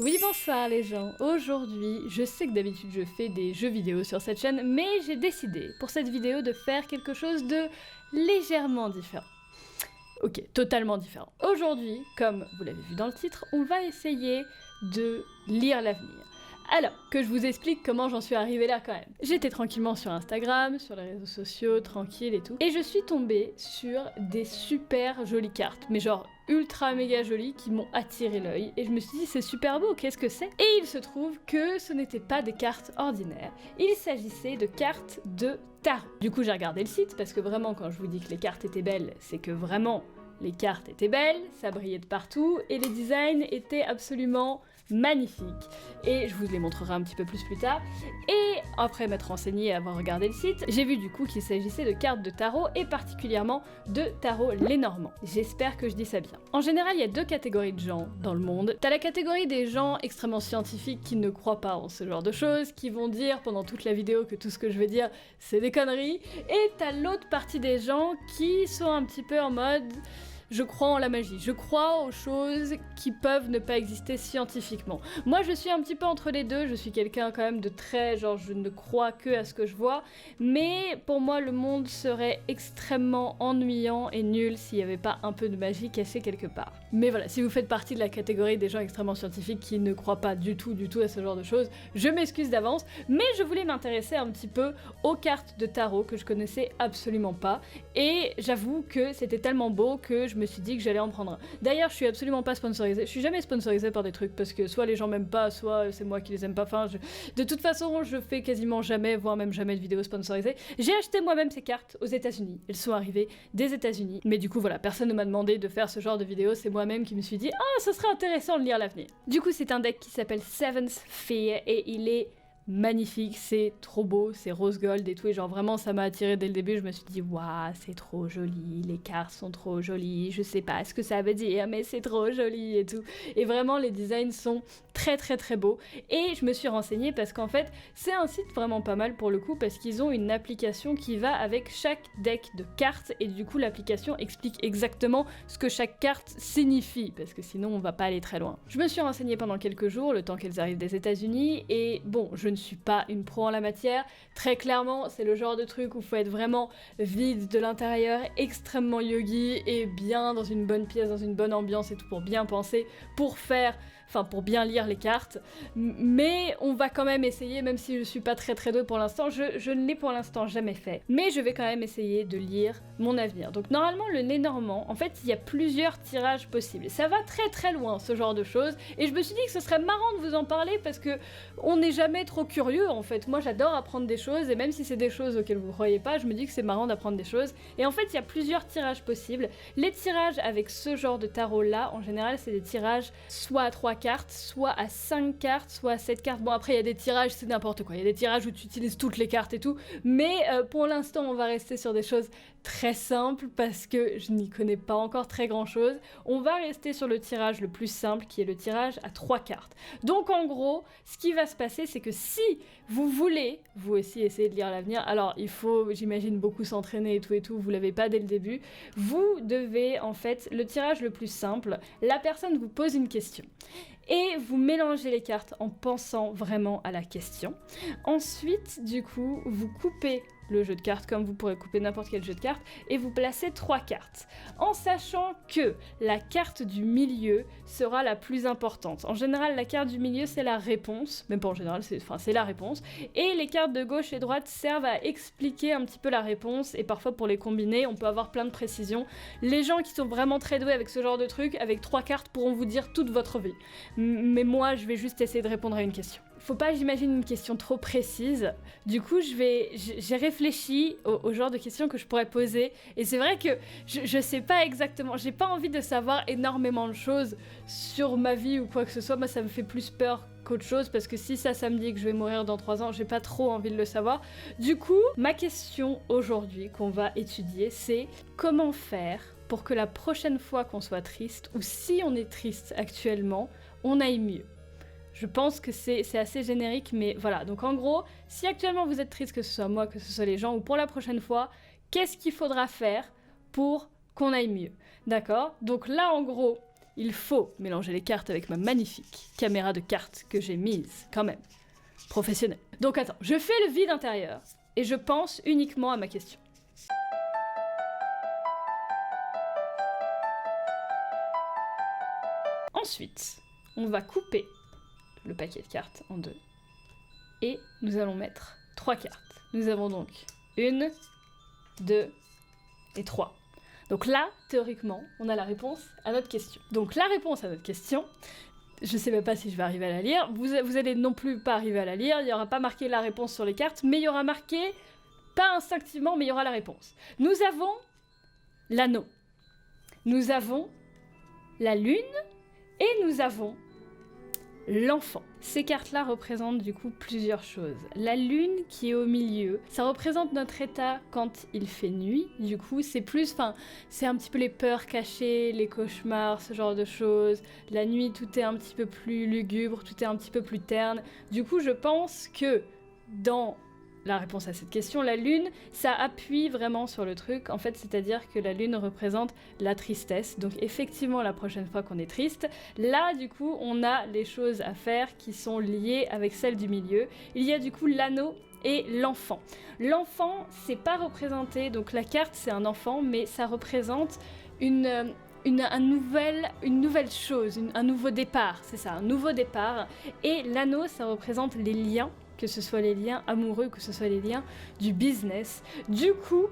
Oui, bonsoir les gens. Aujourd'hui, je sais que d'habitude je fais des jeux vidéo sur cette chaîne, mais j'ai décidé pour cette vidéo de faire quelque chose de légèrement différent. Ok, totalement différent. Aujourd'hui, comme vous l'avez vu dans le titre, on va essayer de lire l'avenir. Alors, que je vous explique comment j'en suis arrivée là quand même. J'étais tranquillement sur Instagram, sur les réseaux sociaux, tranquille et tout, et je suis tombée sur des super jolies cartes, mais genre ultra méga jolies, qui m'ont attiré l'œil, et je me suis dit c'est super beau, qu'est-ce que c'est? Et il se trouve que ce n'étaient pas des cartes ordinaires, il s'agissait de cartes de tarot. Du coup j'ai regardé le site, parce que vraiment quand je vous dis que les cartes étaient belles, c'est que vraiment les cartes étaient belles, ça brillait de partout, et les designs étaient absolument magnifiques. Et je vous les montrerai un petit peu plus tard. Et après m'être renseignée et avoir regardé le site, j'ai vu du coup qu'il s'agissait de cartes de tarot, et particulièrement de tarot Lenormand. J'espère que je dis ça bien. En général, il y a deux catégories de gens dans le monde. T'as la catégorie des gens extrêmement scientifiques qui ne croient pas en ce genre de choses, qui vont dire pendant toute la vidéo que tout ce que je vais dire, c'est des conneries. Et t'as l'autre partie des gens qui sont un petit peu en mode... Je crois en la magie, je crois aux choses qui peuvent ne pas exister scientifiquement. Moi je suis un petit peu entre les deux, je suis quelqu'un quand même de très genre je ne crois que à ce que je vois, mais pour moi le monde serait extrêmement ennuyant et nul s'il n'y avait pas un peu de magie cachée quelque part. Mais voilà, si vous faites partie de la catégorie des gens extrêmement scientifiques qui ne croient pas du tout à ce genre de choses, je m'excuse d'avance, mais je voulais m'intéresser un petit peu aux cartes de tarot que je connaissais absolument pas, et j'avoue que c'était tellement beau que je me suis dit que j'allais en prendre un. D'ailleurs, je suis absolument pas sponsorisée. Je suis jamais sponsorisée par des trucs parce que soit les gens m'aiment pas, soit c'est moi qui les aime pas. Enfin, de toute façon, je fais quasiment jamais, voire même jamais de vidéos sponsorisées. J'ai acheté moi-même ces cartes aux États-Unis. Elles sont arrivées des États-Unis. Mais du coup, voilà, personne ne m'a demandé de faire ce genre de vidéo. C'est moi-même qui me suis dit, ah, ce serait intéressant de lire l'avenir. Du coup, c'est un deck qui s'appelle Seventh Fear et il est magnifique, c'est trop beau, c'est rose gold et tout, et genre vraiment ça m'a attiré dès le début, je me suis dit waouh c'est trop joli, les cartes sont trop jolies, je sais pas ce que ça veut dire mais c'est trop joli et tout, et vraiment les designs sont très beaux, et je me suis renseignée parce qu'en fait c'est un site vraiment pas mal pour le coup parce qu'ils ont une application qui va avec chaque deck de cartes, et du coup l'application explique exactement ce que chaque carte signifie, parce que sinon on va pas aller très loin. Je me suis renseignée pendant quelques jours, le temps qu'elles arrivent des États-Unis, et bon, je ne suis pas une pro en la matière, très clairement c'est le genre de truc où il faut être vraiment vide de l'intérieur, extrêmement yogi et bien dans une bonne pièce, dans une bonne ambiance et tout pour bien penser, pour bien lire les cartes, mais on va quand même essayer, même si je suis pas très douée pour l'instant, je ne l'ai pour l'instant jamais fait, mais je vais quand même essayer de lire mon avenir. Donc normalement le Lenormand, en fait il y a plusieurs tirages possibles, ça va très loin ce genre de choses, et je me suis dit que ce serait marrant de vous en parler parce que on n'est jamais trop curieux en fait. Moi j'adore apprendre des choses, et même si c'est des choses auxquelles vous croyez pas, je me dis que c'est marrant d'apprendre des choses. Et en fait il y a plusieurs tirages possibles. Les tirages avec ce genre de tarot là, en général c'est des tirages soit à 3 cartes, soit à 5 cartes, soit à 7 cartes. Bon après il y a des tirages, c'est n'importe quoi, il y a des tirages où tu utilises toutes les cartes et tout, mais pour l'instant on va rester sur des choses très simples parce que je n'y connais pas encore très grand chose. On va rester sur le tirage le plus simple qui est le tirage à 3 cartes. Donc en gros, ce qui va se passer c'est que si vous voulez, vous aussi essayer de lire l'avenir, alors il faut, j'imagine, beaucoup s'entraîner et tout, vous l'avez pas dès le début, vous devez, en fait, le tirage le plus simple, la personne vous pose une question, et vous mélangez les cartes en pensant vraiment à la question. Ensuite, du coup, vous coupez le jeu de cartes comme vous pourrez couper n'importe quel jeu de cartes, et vous placez 3 cartes, en sachant que la carte du milieu sera la plus importante. En général, la carte du milieu c'est la réponse, même pas en général, c'est la réponse, et les cartes de gauche et droite servent à expliquer un petit peu la réponse, et parfois pour les combiner, on peut avoir plein de précisions. Les gens qui sont vraiment très doués avec ce genre de truc, avec 3 cartes pourront vous dire toute votre vie. Mais moi, je vais juste essayer de répondre à une question. Faut pas, j'imagine, une question trop précise. Du coup, j'ai réfléchi au genre de questions que je pourrais poser. Et c'est vrai que je sais pas exactement. J'ai pas envie de savoir énormément de choses sur ma vie ou quoi que ce soit. Moi, ça me fait plus peur qu'autre chose, parce que si ça me dit que je vais mourir dans 3 ans, j'ai pas trop envie de le savoir. Du coup, ma question aujourd'hui qu'on va étudier, c'est comment faire pour que la prochaine fois qu'on soit triste, ou si on est triste actuellement, on aille mieux. Je pense que c'est assez générique, mais voilà. Donc en gros, si actuellement vous êtes triste, que ce soit moi, que ce soit les gens, ou pour la prochaine fois, qu'est-ce qu'il faudra faire pour qu'on aille mieux? D'accord? Donc là, en gros, il faut mélanger les cartes avec ma magnifique caméra de cartes que j'ai mise, quand même, professionnelle. Donc attends, je fais le vide intérieur et je pense uniquement à ma question. Ensuite, on va couper le paquet de cartes en deux et nous allons mettre 3 cartes. Nous avons donc 1, 2 et 3. Donc là, théoriquement, on a la réponse à notre question. Donc la réponse à notre question, je sais même pas si je vais arriver à la lire, vous allez non plus pas arriver à la lire, il n'y aura pas marqué la réponse sur les cartes, mais il y aura marqué, pas instinctivement, mais il y aura la réponse. Nous avons l'anneau, nous avons la lune et nous avons l'enfant. Ces cartes-là représentent du coup plusieurs choses. La lune qui est au milieu, ça représente notre état quand il fait nuit. Du coup, c'est plus, c'est un petit peu les peurs cachées, les cauchemars, ce genre de choses. La nuit, tout est un petit peu plus lugubre, tout est un petit peu plus terne. Du coup, je pense que dans la réponse à cette question, la lune, ça appuie vraiment sur le truc, en fait, c'est-à-dire que la lune représente la tristesse, donc effectivement, la prochaine fois qu'on est triste, là, du coup, on a les choses à faire qui sont liées avec celles du milieu. Il y a du coup l'anneau et l'enfant. L'enfant, c'est pas représenté, donc la carte, c'est un enfant, mais ça représente une nouvelle chose, un nouveau départ, c'est ça, un nouveau départ. Et l'anneau, ça représente les liens, que ce soit les liens amoureux, que ce soit les liens du business. Du coup,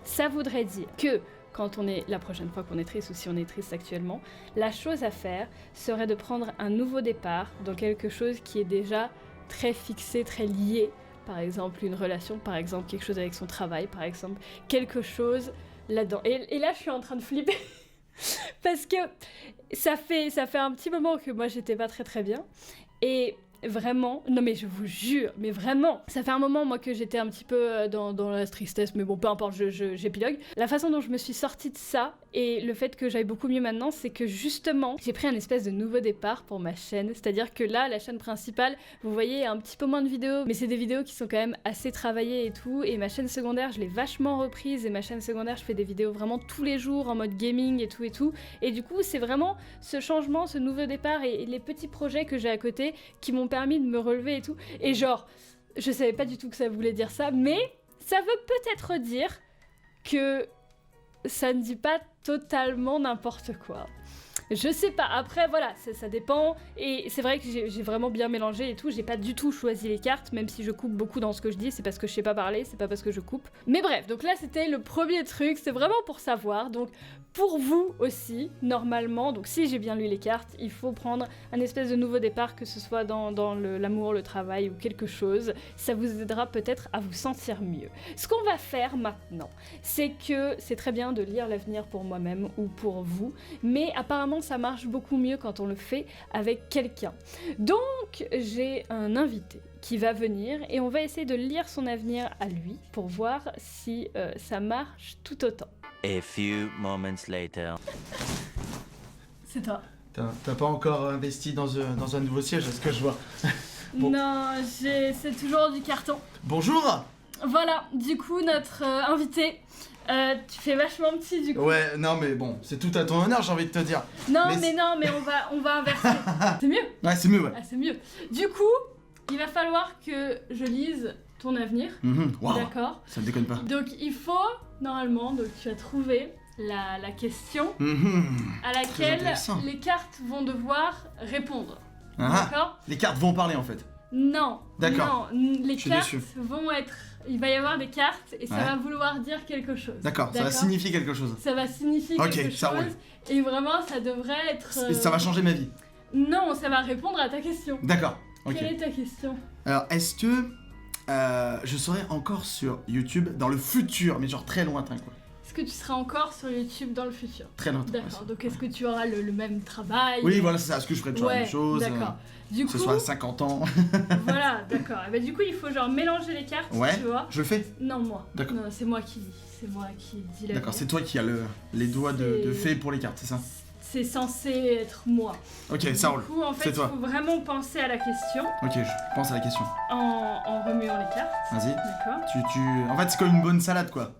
ça voudrait dire que quand on est, la prochaine fois qu'on est triste ou si on est triste actuellement, la chose à faire serait de prendre un nouveau départ dans quelque chose qui est déjà très fixé, très lié. Par exemple, une relation, par exemple, quelque chose avec son travail, par exemple, quelque chose là-dedans. Et là, je suis en train de flipper. Parce que ça fait un petit moment que moi, j'étais pas très très bien. Et vraiment, non mais je vous jure, mais vraiment, ça fait un moment moi que j'étais un petit peu dans la tristesse, mais bon, peu importe, j'épilogue. La façon dont je me suis sortie de ça, et le fait que j'aille beaucoup mieux maintenant, c'est que justement, j'ai pris un espèce de nouveau départ pour ma chaîne, c'est-à-dire que là, la chaîne principale, vous voyez un petit peu moins de vidéos, mais c'est des vidéos qui sont quand même assez travaillées et tout, et ma chaîne secondaire, je l'ai vachement reprise, et ma chaîne secondaire, je fais des vidéos vraiment tous les jours, en mode gaming et tout, et du coup, c'est vraiment ce changement, ce nouveau départ, et les petits projets que j'ai à côté, qui m'ont permis de me relever et tout, et genre, je savais pas du tout que ça voulait dire ça, mais ça veut peut-être dire que ça ne dit pas totalement n'importe quoi. Je sais pas, après voilà, ça dépend, et c'est vrai que j'ai vraiment bien mélangé et tout, j'ai pas du tout choisi les cartes, même si je coupe beaucoup dans ce que je dis, c'est parce que je sais pas parler, c'est pas parce que je coupe. Mais bref, donc là c'était le premier truc, c'est vraiment pour savoir, donc pour vous aussi, normalement, donc si j'ai bien lu les cartes, il faut prendre un espèce de nouveau départ, que ce soit dans l'amour, le travail ou quelque chose, ça vous aidera peut-être à vous sentir mieux. Ce qu'on va faire maintenant, c'est que c'est très bien de lire l'avenir pour moi-même ou pour vous, mais apparemment ça marche beaucoup mieux quand on le fait avec quelqu'un. Donc j'ai un invité qui va venir et on va essayer de lire son avenir à lui pour voir si ça marche tout autant. A few moments later. C'est toi. T'as pas encore investi dans un nouveau siège, à ce que je vois. Bon. Non, c'est toujours du carton. Bonjour. Voilà, du coup notre invité, tu fais vachement petit du coup. Ouais, non mais bon, c'est tout à ton honneur, j'ai envie de te dire. Non mais on va inverser. C'est mieux. Ouais, c'est mieux, ouais. Ah, c'est mieux. Du coup, il va falloir que je lise ton avenir. Wow. D'accord. Ça me déconne pas. Donc il faut, normalement, donc tu as trouvé la question à laquelle les cartes vont devoir répondre. D'accord. Les cartes vont parler en fait. Non. D'accord. Non, les cartes déçu. vont être... Il va y avoir des cartes et ça va vouloir dire quelque chose. D'accord, ça va signifier quelque chose. Ça va signifier quelque chose. Roule. Et vraiment, ça devrait être... Ça va changer ma vie. Non, ça va répondre à ta question. D'accord. Okay. Quelle est ta question? Alors, est-ce que je serai encore sur YouTube dans le futur, mais genre très lointain quoi? Est-ce que tu seras encore sur YouTube dans le futur? Très lointain. D'accord, donc est-ce que tu auras le même travail? Oui, voilà, c'est ça. Est-ce que je ferai toujours la même chose? D'accord. Du coup, ce soit à 50 ans. Voilà, d'accord. Et bah, du coup, il faut genre mélanger les cartes, tu vois. Je le fais? Non, moi. D'accord. Non, c'est moi qui lis. C'est moi qui dis la D'accord, c'est toi qui as les doigts de fée pour les cartes, c'est ça? C'est censé être moi. Ok, ça roule. Du coup, en fait, il faut vraiment penser à la question. Ok, je pense à la question. En remuant les cartes. Vas-y. D'accord. En fait, c'est comme une bonne salade, quoi.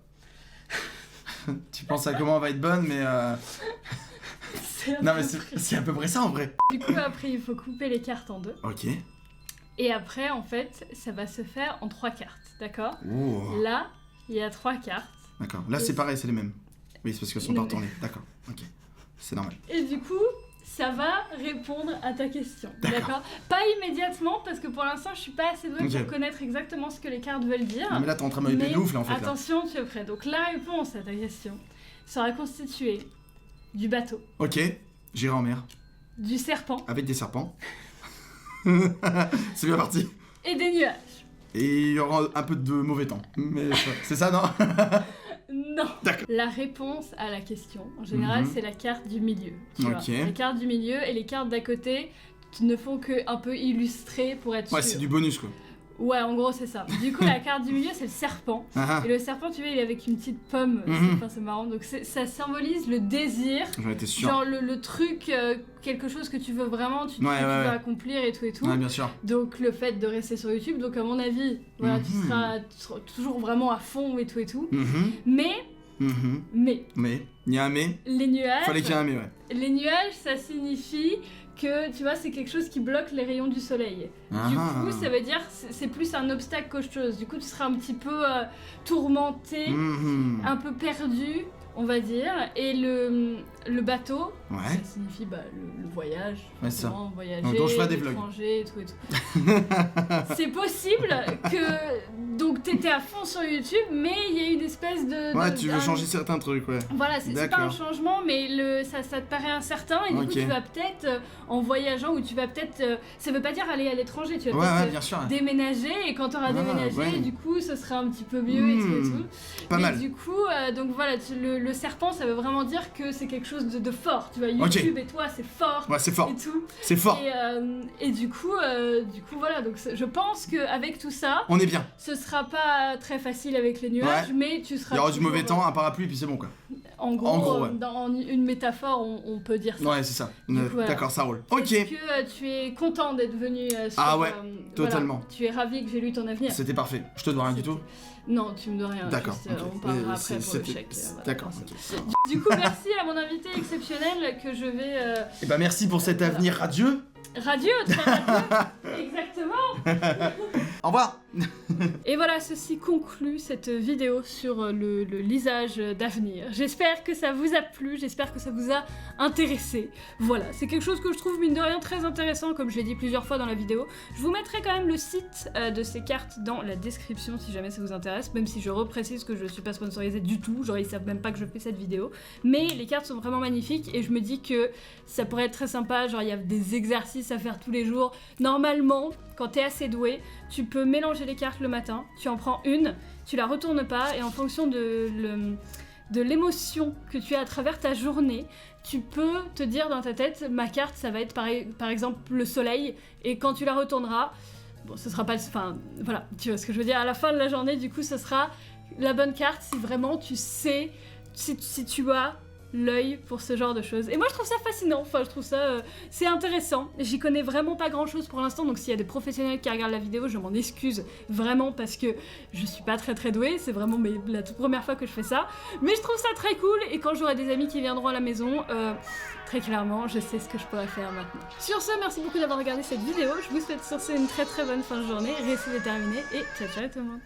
Tu penses à comment elle va être bonne, mais... Non, mais c'est à peu près ça en vrai. Du coup, après, il faut couper les cartes en deux. Ok. Et après, en fait, ça va se faire en 3 cartes, d'accord? Oh. Là, il y a 3 cartes. D'accord. Là, c'est pareil, c'est les mêmes. Oui, c'est parce qu'elles sont pas retournées. D'accord. Ok. C'est normal. Et du coup, ça va répondre à ta question, D'accord. Pas immédiatement, parce que pour l'instant, je suis pas assez douée Ok. pour connaître exactement ce que les cartes veulent dire. Non, mais là, t'es en train de m'hyper de ouf, là, en fait. Là. Attention, tu es prêt. Donc, la réponse à ta question sera constituée du bateau, Ok. J'irai en mer. du serpent Avec des serpents. C'est bien parti. et des nuages. Et il y aura un peu de mauvais temps. Mais c'est ça, non? Non. D'accord. La réponse à la question, en général, c'est la carte du milieu. Tu vois. Ok. La carte du milieu et les cartes d'à côté ne font que un peu illustrer pour être Ouais, sûr. c'est du bonus, quoi. Ouais, en gros, c'est ça. Du coup, la carte du milieu, c'est le serpent. Ah, Et le serpent, tu vois, il est avec une petite pomme. Mhm. Enfin, c'est marrant. Donc, ça symbolise le désir. j'en étais sûr. Genre le truc, quelque chose que tu veux vraiment, tu veux Ouais. accomplir et tout et tout. Ouais, bien sûr. Donc le fait de rester sur YouTube, donc à mon avis, voilà, tu Mhm. seras toujours vraiment à fond et tout et tout. Mhm. Mais Mais, il y a un mais. les nuages, Fallait qu'il y ait un mais, ouais. les nuages, ça signifie que tu vois, c'est quelque chose qui bloque les rayons du soleil. Du Ah. coup, ça veut dire c'est plus un obstacle qu'autre chose. Du coup, tu seras un petit peu tourmenté, Mhm. un peu perdu, on va dire. Et le bateau, Ouais. ça signifie le voyage, Ouais, c'est ça. forcément, voyager, Donc, je ferai des vlogs. l'étranger et tout et tout. C'est possible que donc t'étais à fond sur YouTube, mais il y a une espèce de Ouais, tu veux un- changer certains trucs, ouais. Voilà, c'est pas un D'accord. changement, mais ça te paraît incertain et du Ok. coup tu vas peut-être en voyageant ou tu vas peut-être ça veut pas dire aller à l'étranger, tu vas Ouais, peut-être bien sûr. déménager et quand t'auras Ah, déménagé, ouais. du coup ce sera un petit peu mieux et tout et tout. Pas Mais mal. du coup, donc voilà, le serpent, ça veut vraiment dire que c'est quelque chose de fort. Tu vois, YouTube et toi, c'est fort Ouais, c'est fort. et tout. C'est fort. Et du coup, voilà. Donc je pense qu'avec tout ça, On est bien. ce sera pas très facile avec les nuages, Ouais. mais tu seras. Il y aura du toujours, mauvais temps, un parapluie, puis c'est bon, quoi. En gros, En gros, ouais. dans une métaphore, on peut dire ça. Ouais, c'est ça. Du coup, voilà. D'accord, ça roule. Ok. Est-ce que tu es content d'être venu sur, Ah ouais, voilà. totalement. Tu es ravi que j'ai lu ton avenir. C'était parfait. Je te dois rien du tout. Non, tu me dois rien. D'accord. juste, ok. on parlera Mais après pour le c'était- chèque. Voilà. D'accord. Merci. ok. Du coup, merci à mon invité exceptionnel que je vais Et bah merci pour cet Voilà. avenir radieux. radieux, très radieux. Exactement. Au revoir. Et voilà, ceci conclut cette vidéo sur le lisage d'avenir. J'espère que ça vous a plu, j'espère que ça vous a intéressé. Voilà, c'est quelque chose que je trouve mine de rien très intéressant, comme je l'ai dit plusieurs fois dans la vidéo. Je vous mettrai quand même le site de ces cartes dans la description si jamais ça vous intéresse, même si je reprécise que je suis pas sponsorisée du tout, genre ils savent même pas que je fais cette vidéo. Mais les cartes sont vraiment magnifiques et je me dis que ça pourrait être très sympa, genre il y a des exercices à faire tous les jours. Normalement, quand t'es assez doué, tu peux mélanger les cartes le matin, tu en prends une, tu la retournes pas, et en fonction de l'émotion que tu as à travers ta journée, tu peux te dire dans ta tête, ma carte, ça va être par exemple le soleil, et quand tu la retourneras, bon, ce sera pas... Enfin, voilà, tu vois ce que je veux dire, à la fin de la journée, du coup, ce sera la bonne carte si vraiment tu sais, si tu as l'œil pour ce genre de choses. Et moi je trouve ça fascinant, enfin je trouve ça c'est intéressant. J'y connais vraiment pas grand chose pour l'instant, donc s'il y a des professionnels qui regardent la vidéo, je m'en excuse vraiment parce que je suis pas très douée, c'est vraiment la toute première fois que je fais ça. Mais je trouve ça très cool et quand j'aurai des amis qui viendront à la maison, très clairement je sais ce que je pourrais faire maintenant. Sur ce, merci beaucoup d'avoir regardé cette vidéo, je vous souhaite sur ce une très bonne fin de journée, restez déterminés et ciao tout le monde.